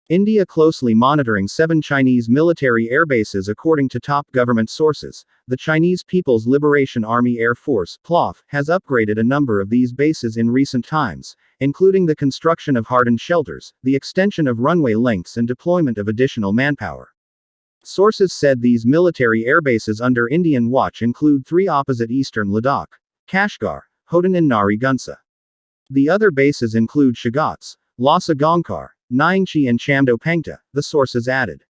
India closely monitoring 7 Chinese military airbases. According to top government sources, the Chinese People's Liberation Army Air Force (PLAAF) has upgraded a number of these bases in recent times, including the construction of hardened shelters, the extension of runway lengths and deployment of additional manpower. Sources said these military airbases under Indian watch include 3 opposite Eastern Ladakh, Kashgar, Hotan and Ngari Gunsa. The other bases include Shigatse, Lhasa Gongkar, Nyingchi and Chamdo Pangta, the sources added.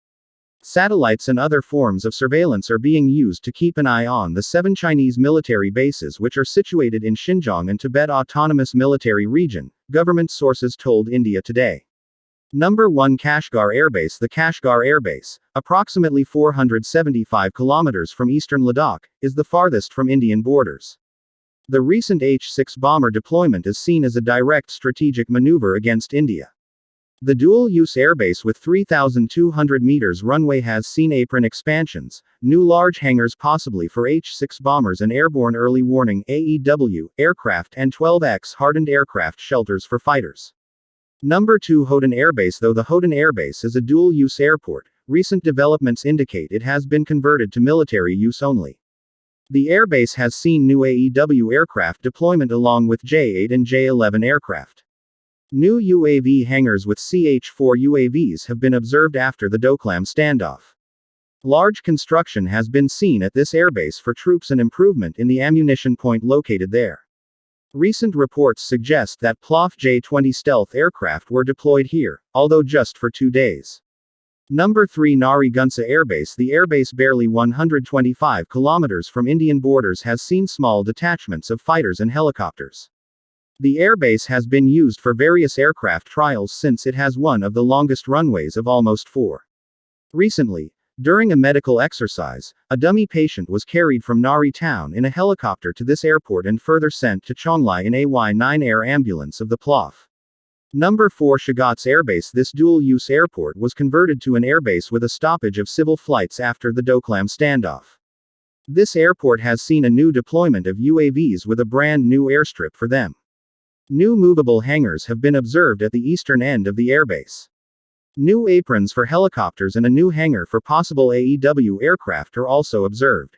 Satellites and other forms of surveillance are being used to keep an eye on the 7 Chinese military bases which are situated in Xinjiang and Tibet Autonomous Military Region, government sources told India Today. Number 1 Kashgar Airbase. The Kashgar Airbase, approximately 475 kilometers from Eastern Ladakh, is the farthest from Indian borders. The recent H-6 bomber deployment is seen as a direct strategic maneuver against India. The dual-use airbase with 3,200 meters runway has seen apron expansions, new large hangars possibly for H-6 bombers and airborne early warning (AEW) aircraft and 12X hardened aircraft shelters for fighters. Number 2 Hotan Airbase. Though the Hotan Airbase is a dual-use airport, recent developments indicate it has been converted to military use only. The airbase has seen new AEW aircraft deployment along with J-8 and J-11 aircraft. New UAV hangars with CH-4 UAVs have been observed after the Doklam standoff. Large construction has been seen at this airbase for troops and improvement in the ammunition point located there. Recent reports suggest that PLAAF J-20 stealth aircraft were deployed here, although just for 2 days. Number 3 Ngari Gunsa Airbase. The airbase, barely 125 kilometers from Indian borders, has seen small detachments of fighters and helicopters. The airbase has been used for various aircraft trials since it has one of the longest runways of almost 4. Recently, during a medical exercise, a dummy patient was carried from Ngari town in a helicopter to this airport and further sent to Chonglai in AY-9 air ambulance of the PLAAF. Number 4 Shigatse Airbase. This dual-use airport was converted to an airbase with a stoppage of civil flights after the Doklam standoff. This airport has seen a new deployment of UAVs with a brand new airstrip for them. New movable hangars have been observed at the eastern end of the airbase. New aprons for helicopters and a new hangar for possible AEW aircraft are also observed.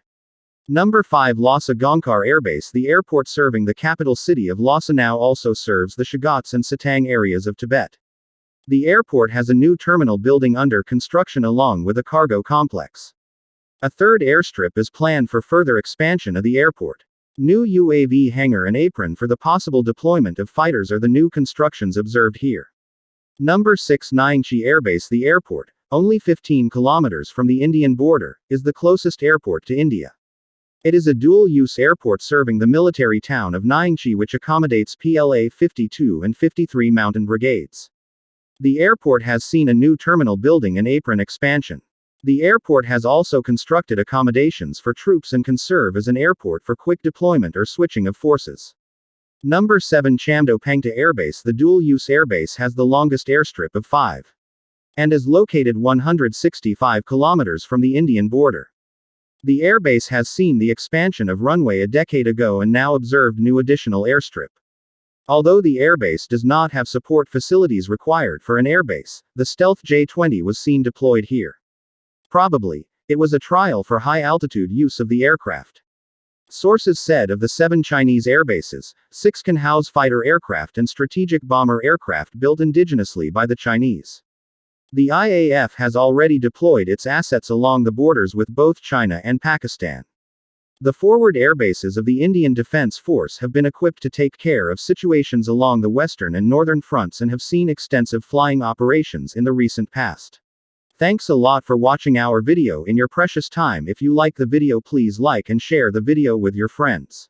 Number 5 Lhasa Gongkar Airbase. The airport serving the capital city of Lhasa now also serves the Shigatse and Satang areas of Tibet. The airport has a new terminal building under construction along with a cargo complex. A third airstrip is planned for further expansion of the airport. New UAV hangar and apron for the possible deployment of fighters are the new constructions observed here. Number 6 Nyingchi Airbase. The airport, only 15 kilometers from the Indian border, is the closest airport to India. It is a dual-use airport serving the military town of Nyingchi which accommodates PLA 52 and 53 mountain brigades. The airport has seen a new terminal building and apron expansion. The airport has also constructed accommodations for troops and can serve as an airport for quick deployment or switching of forces. Number 7 Chamdo Pangta Airbase. The dual-use airbase has the longest airstrip of 5. And is located 165 kilometers from the Indian border. The airbase has seen the expansion of runway a decade ago and now observed new additional airstrip. Although the airbase does not have support facilities required for an airbase, the stealth J-20 was seen deployed here. Probably, it was a trial for high-altitude use of the aircraft. Sources said of the 7 Chinese airbases, 6 can house fighter aircraft and strategic bomber aircraft built indigenously by the Chinese. The IAF has already deployed its assets along the borders with both China and Pakistan. The forward airbases of the Indian Defense Force have been equipped to take care of situations along the western and northern fronts and have seen extensive flying operations in the recent past. Thanks a lot for watching our video in your precious time. If you like the video, please like and share the video with your friends.